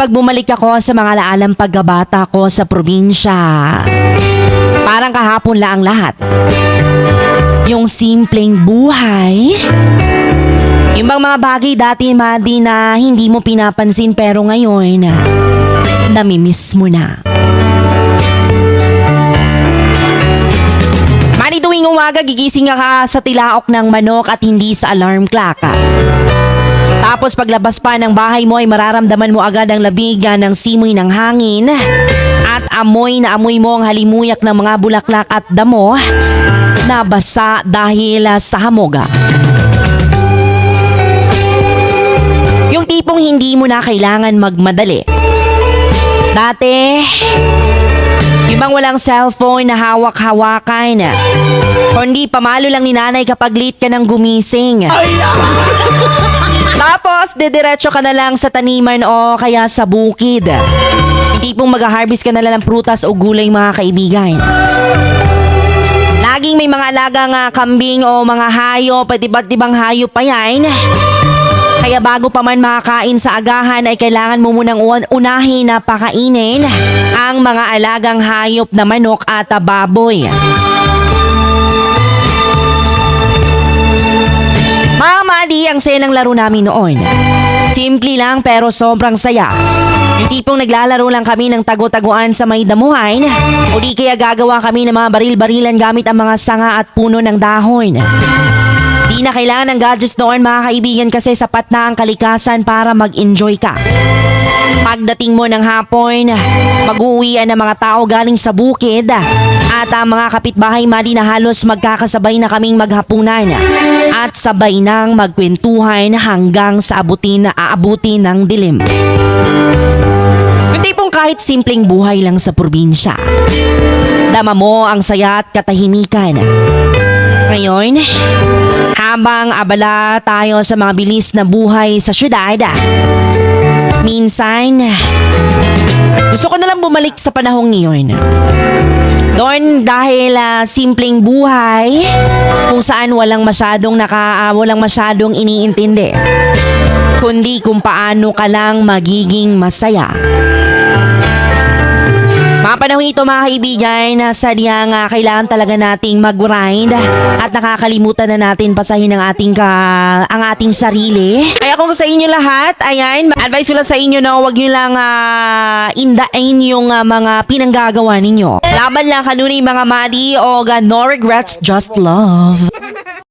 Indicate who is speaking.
Speaker 1: pag bumalik ako sa mga laalang pagkabata ko sa probinsya, parang kahapon lang ang lahat. Yung simpleng buhay, yung bang mga bagay dati, Madi, na hindi mo pinapansin pero ngayon, namimiss mo na. Madi, tuwing umaga, gigising ka sa tilaok ng manok at hindi sa alarm clock. Tapos paglabas pa ng bahay mo ay mararamdaman mo agad ang labigan ng simoy ng hangin at amoy na amoy mo ang halimuyak ng mga bulaklak at damo na basa dahil sa hamoga. Yung tipong hindi mo na kailangan magmadali. Dati, ibang walang cellphone na hawak-hawakan, kundi pamalo lang ni nanay kapag late ka ng gumising. Tapos, didiretso ka na lang sa taniman o kaya sa bukid. Hindi pong mag-harvest ka na lang ng prutas o gulay, mga kaibigan. Laging may mga alagang kambing o mga hayop at iba't ibang hayop pa yan. Kaya bago pa man makakain sa agahan ay kailangan mo munang unahin na pakainin ang mga alagang hayop na manok at baboy. Mga Madi, ang saya ng laro namin noon. Simple lang pero sobrang saya. Yung tipong naglalaro lang kami ng tago-taguan sa may damuhan o di kaya gagawa kami ng mga baril-barilan gamit ang mga sanga at puno ng dahon. Di na kailangan ng gadgets noon, mga kaibigan, kasi sapat na ang kalikasan para mag-enjoy ka. Pagdating mo ng hapon, mag-uwian ng mga tao galing sa bukid at ang mga kapitbahay, Madi, na halos magkakasabay na kaming maghapunan at sabay nang magkwentuhan hanggang sa aabutin ng dilim. Yung tipong kahit simpleng buhay lang sa probinsya, dama mo ang saya at katahimikan. Ngayon, habang abala tayo sa mga bilis na buhay sa syudad, minsan, gusto ko na lang bumalik sa panahong ngayon. Doon dahil simpleng buhay kung saan walang masyadong iniintindi, kundi kung paano ka lang magiging masaya. Mga panahon ito, mga kaibigan, na sadyang kailangan talaga nating mag-grind at nakakalimutan na natin pasahin ang ating sarili. Kaya kung sa inyo lahat, ayan, advice ko lang sa inyo na huwag nyo lang indain yung mga pinanggagawa ninyo. Laban lang kanunay, mga Madi, o no regrets, just love.